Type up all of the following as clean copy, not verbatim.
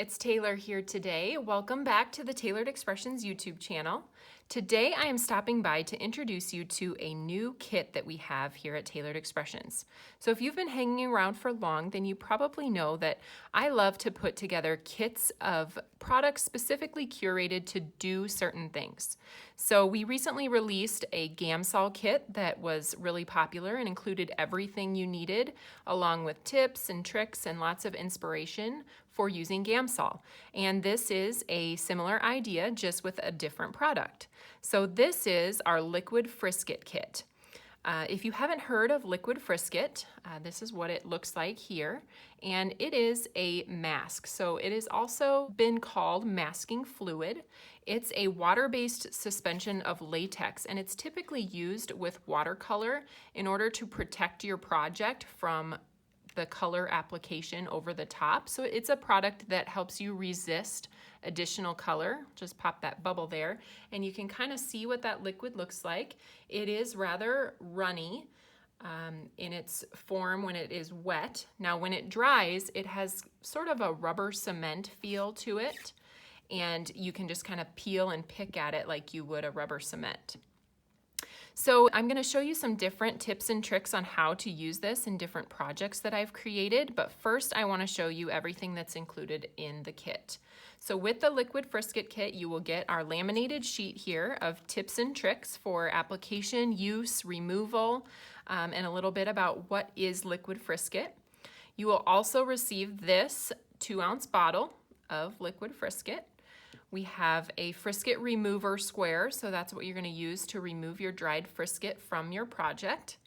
it's Taylor here today. Welcome back to the Tailored Expressions YouTube channel. Today I am stopping by to introduce you to a new kit that we have here at Tailored Expressions. So if you've been hanging around for long, then you probably know that I love to put together kits of products specifically curated to do certain things. So we recently released a Gamsol kit that was really popular and included everything you needed, along with tips and tricks and lots of inspiration for using Gamsol. And this is a similar idea, just with a different product. So this is our Liquid Frisket kit. If you haven't heard of Liquid Frisket, this is what it looks like here. And it is a mask. So it has also been called masking fluid. It's a water-based suspension of latex, and it's typically used with watercolor in order to protect your project from the color application over the top. So it's a product that helps you resist additional color. Just pop that bubble there and you can kind of see what that liquid looks like. It is rather runny in its form when it is wet. Now when it dries, it has sort of a rubber cement feel to it, and you can just kind of peel and pick at it like you would a rubber cement. So I'm going to show you some different tips and tricks on how to use this in different projects that I've created, but first I want to show you everything that's included in the kit. So with the Liquid Frisket kit, you will get our laminated sheet here of tips and tricks for application, use, removal, and a little bit about what is Liquid Frisket. You will also receive this 2-ounce bottle of Liquid Frisket. We have a frisket remover square, so that's what you're going to use to remove your dried frisket from your project.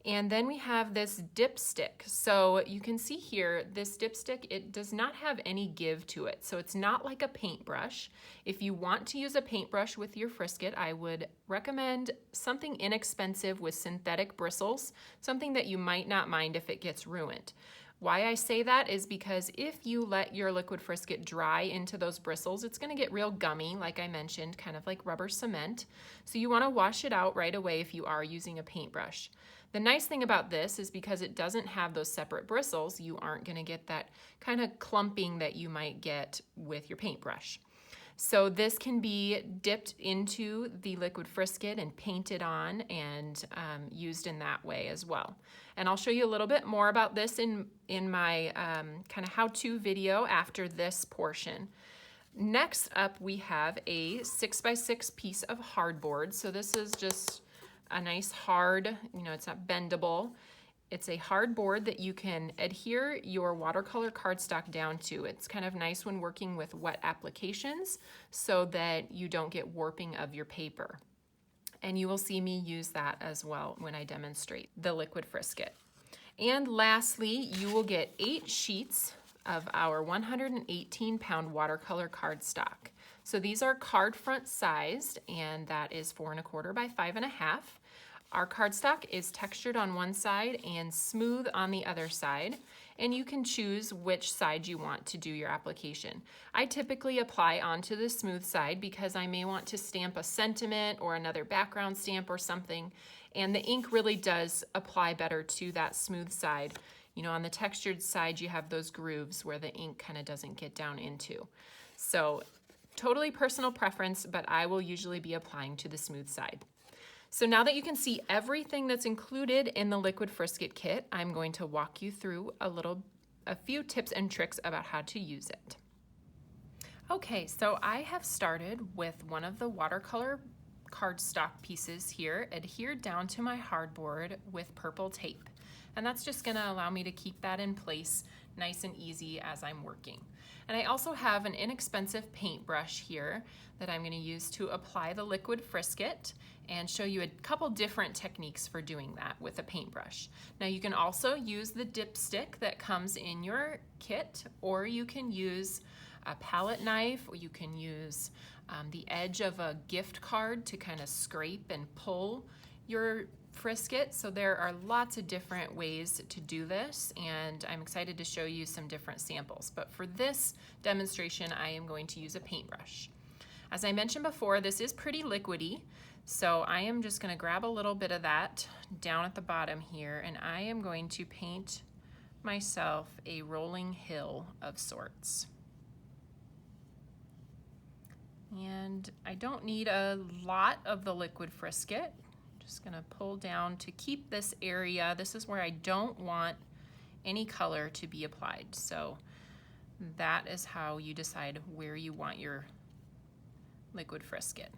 And then we have this dipstick. So you can see here, this dipstick, it does not have any give to it. So it's not like a paintbrush. If you want to use a paintbrush with your frisket, I would recommend something inexpensive with synthetic bristles, something that you might not mind if it gets ruined. Why I say that is because if you let your Liquid Frisket dry into those bristles, it's going to get real gummy, like I mentioned, kind of like rubber cement. So you want to wash it out right away if you are using a paintbrush. The nice thing about this is because it doesn't have those separate bristles, you aren't going to get that kind of clumping that you might get with your paintbrush. So this can be dipped into the Liquid Frisket and painted on and used in that way as well. And I'll show you a little bit more about this in my kind of how-to video after this portion. Next up, we have a 6x6 piece of hardboard. So this is just a nice hard, it's not bendable. It's a hard board that you can adhere your watercolor cardstock down to. It's kind of nice when working with wet applications so that you don't get warping of your paper. And you will see me use that as well when I demonstrate the Liquid Frisket. And lastly, you will get 8 sheets of our 118-pound watercolor cardstock. So these are card front sized, and that is 4 1/4 by 5 1/2. Our cardstock is textured on one side and smooth on the other side, and you can choose which side you want to do your application. I typically apply onto the smooth side because I may want to stamp a sentiment or another background stamp or something, and the ink really does apply better to that smooth side. On the textured side, you have those grooves where the ink kind of doesn't get down into. So totally personal preference, but I will usually be applying to the smooth side. So now that you can see everything that's included in the Liquid Frisket kit, I'm going to walk you through a few tips and tricks about how to use it. Okay, so I have started with one of the watercolor cardstock pieces here adhered down to my hardboard with purple tape. And that's just going to allow me to keep that in place nice and easy as I'm working. And I also have an inexpensive paintbrush here that I'm going to use to apply the Liquid Frisket and show you a couple different techniques for doing that with a paintbrush. Now you can also use the dipstick that comes in your kit, or you can use a palette knife, or you can use the edge of a gift card to kind of scrape and pull your frisket. So there are lots of different ways to do this, and I'm excited to show you some different samples. But for this demonstration, I am going to use a paintbrush. As I mentioned before, this is pretty liquidy, so I am just going to grab a little bit of that down at the bottom here, and I am going to paint myself a rolling hill of sorts. And I don't need a lot of the Liquid Frisket. I'm just gonna pull down to keep this area. This is where I don't want any color to be applied. So that is how you decide where you want your Liquid Frisket.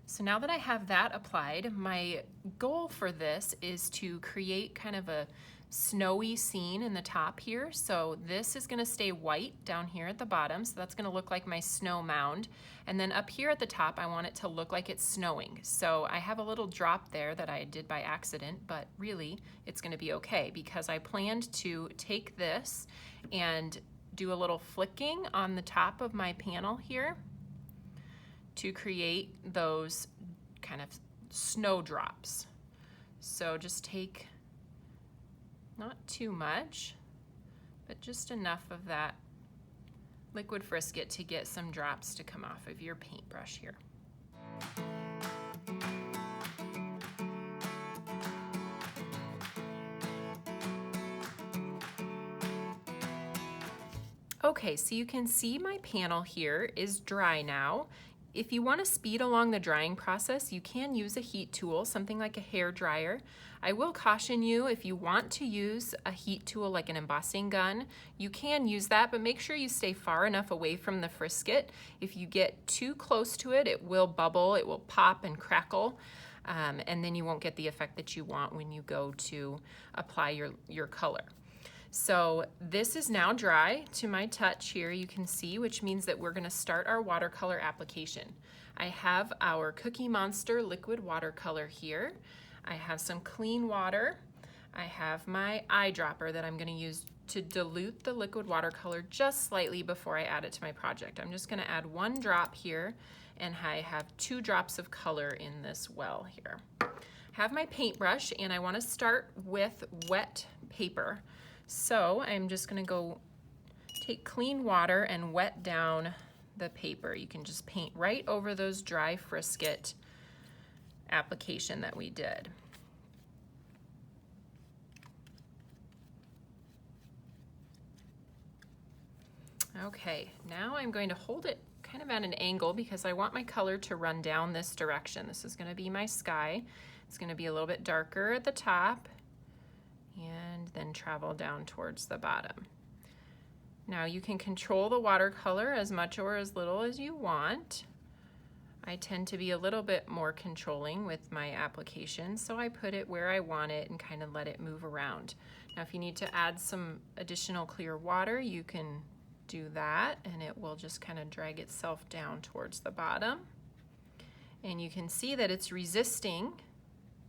So now that I have that applied, my goal for this is to create kind of a snowy scene in the top here. So this is gonna stay white down here at the bottom. So that's gonna look like my snow mound. And then up here at the top, I want it to look like it's snowing. So I have a little drop there that I did by accident, but really it's gonna be okay because I planned to take this and do a little flicking on the top of my panel here to create those kind of snowdrops. So just take not too much, but just enough of that Liquid Frisket to get some drops to come off of your paintbrush here. Okay, so you can see my panel here is dry now. If you want to speed along the drying process, you can use a heat tool, something like a hair dryer. I will caution you, if you want to use a heat tool like an embossing gun, you can use that, but make sure you stay far enough away from the frisket. If you get too close to it, it will bubble, it will pop and crackle, and then you won't get the effect that you want when you go to apply your color. So this is now dry to my touch here, you can see, which means that we're gonna start our watercolor application. I have our Cookie Monster liquid watercolor here. I have some clean water. I have my eyedropper that I'm gonna use to dilute the liquid watercolor just slightly before I add it to my project. I'm just gonna add 1 drop here, and I have 2 drops of color in this well here. I have my paintbrush, and I wanna start with wet paper. So I'm just gonna go take clean water and wet down the paper. You can just paint right over those dry frisket application that we did. Okay, now I'm going to hold it kind of at an angle because I want my color to run down this direction. This is gonna be my sky. It's gonna be a little bit darker at the top and then travel down towards the bottom. Now you can control the watercolor as much or as little as you want. I tend to be a little bit more controlling with my application, so I put it where I want it and kind of let it move around. Now if you need to add some additional clear water, you can do that and it will just kind of drag itself down towards the bottom. And you can see that it's resisting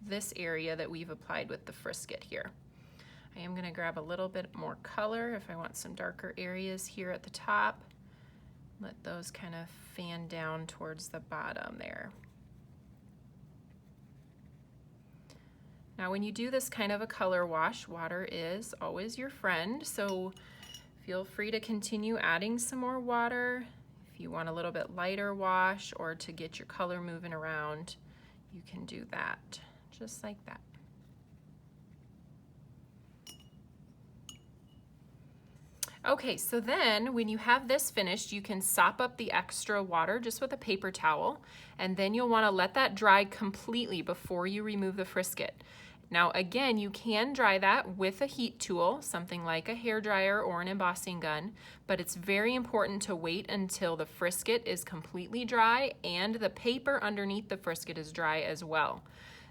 this area that we've applied with the frisket here. I am going to grab a little bit more color if I want some darker areas here at the top. Let those kind of fan down towards the bottom there. Now when you do this kind of a color wash, water is always your friend, so feel free to continue adding some more water. If you want a little bit lighter wash or to get your color moving around, you can do that, just like that. Okay, so then when you have this finished, you can sop up the extra water just with a paper towel, and then you'll want to let that dry completely before you remove the frisket. Now again, you can dry that with a heat tool, something like a hair dryer or an embossing gun, but it's very important to wait until the frisket is completely dry and the paper underneath the frisket is dry as well.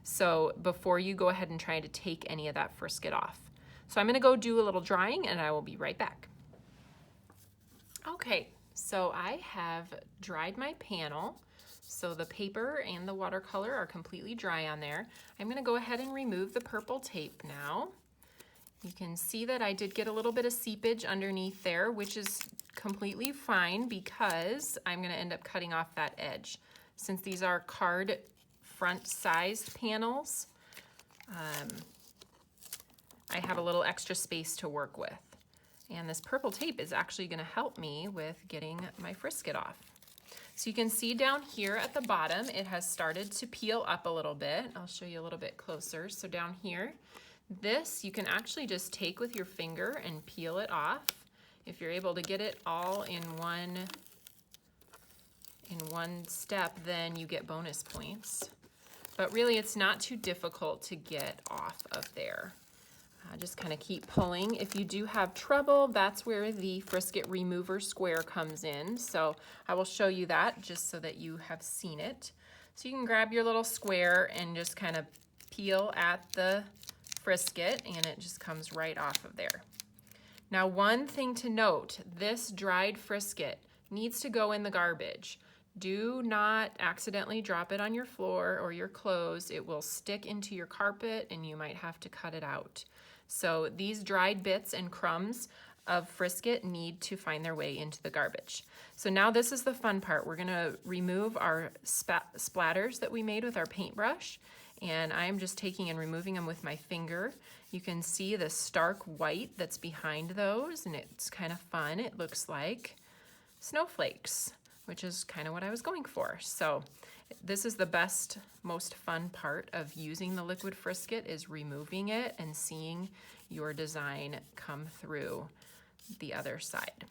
So before you go ahead and try to take any of that frisket off. So I'm going to go do a little drying and I will be right back. Okay, so I have dried my panel. So the paper and the watercolor are completely dry on there. I'm gonna go ahead and remove the purple tape now. You can see that I did get a little bit of seepage underneath there, which is completely fine because I'm gonna end up cutting off that edge. Since these are card front sized panels, I have a little extra space to work with. And this purple tape is actually gonna help me with getting my frisket off. So you can see down here at the bottom, it has started to peel up a little bit. I'll show you a little bit closer. So down here, this you can actually just take with your finger and peel it off. if you're able to get it all in one step, then you get bonus points. But really, it's not too difficult to get off of there. Just kind of keep pulling. If you do have trouble, that's where the Frisket Remover Square comes in. So I will show you that just so that you have seen it. So you can grab your little square and just kind of peel at the Frisket, and it just comes right off of there. Now, one thing to note, this dried Frisket needs to go in the garbage. Do not accidentally drop it on your floor or your clothes. It will stick into your carpet and you might have to cut it out. So these dried bits and crumbs of Frisket need to find their way into the garbage. So now this is the fun part. We're gonna remove our splatters that we made with our paintbrush, and I'm just taking and removing them with my finger. You can see the stark white that's behind those, and it's kind of fun. It looks like snowflakes, which is kind of what I was going for. So this is the best, most fun part of using the Liquid Frisket, is removing it and seeing your design come through the other side.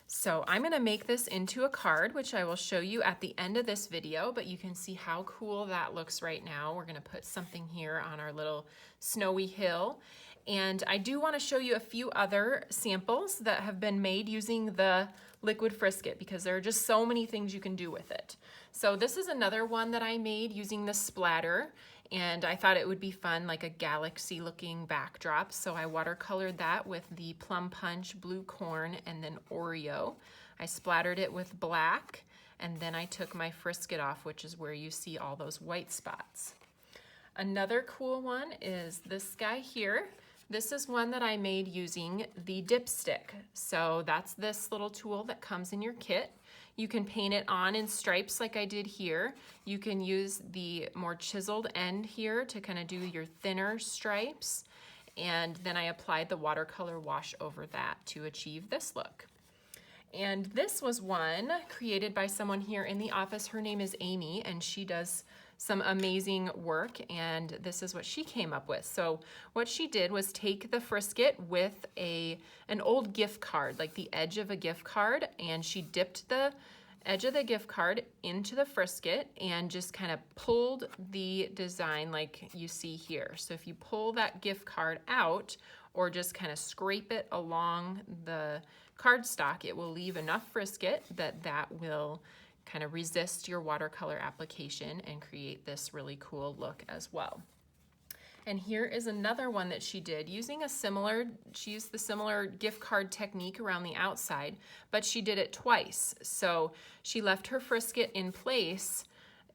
So I'm gonna make this into a card, which I will show you at the end of this video, but you can see how cool that looks right now. We're gonna put something here on our little snowy hill. And I do wanna show you a few other samples that have been made using the Liquid Frisket, because there are just so many things you can do with it. So this is another one that I made using the splatter, and I thought it would be fun, like a galaxy looking backdrop. So I watercolored that with the Plum Punch, Blue Corn, and then Oreo. I splattered it with black, and then I took my Frisket off, which is where you see all those white spots. Another cool one is this guy here. This is one that I made using the dipstick. So that's this little tool that comes in your kit. You can paint it on in stripes like I did here. You can use the more chiseled end here to kind of do your thinner stripes. And then I applied the watercolor wash over that to achieve this look. And this was one created by someone here in the office. Her name is Amy, and she does some amazing work, and this is what she came up with. So what she did was take the Frisket with an old gift card, like the edge of a gift card, and she dipped the edge of the gift card into the Frisket and just kind of pulled the design like you see here. So if you pull that gift card out or just kind of scrape it along the cardstock, it will leave enough Frisket that will kind of resist your watercolor application and create this really cool look as well. And here is another one that she did using she used the similar gift card technique around the outside, but she did it twice. So she left her Frisket in place.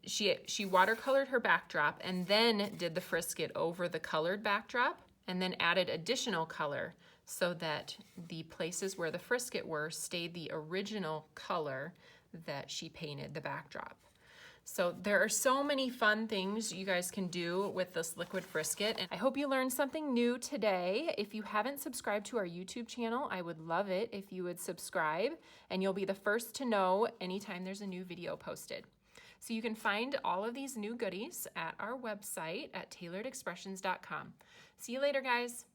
She watercolored her backdrop and then did the Frisket over the colored backdrop and then added additional color so that the places where the Frisket were stayed the original color that she painted the backdrop. So there are so many fun things you guys can do with this Liquid Frisket, and I hope you learned something new today. If you haven't subscribed to our YouTube channel, I would love it if you would subscribe, and you'll be the first to know anytime there's a new video posted. So you can find all of these new goodies at our website at tailoredexpressions.com. See you later, guys.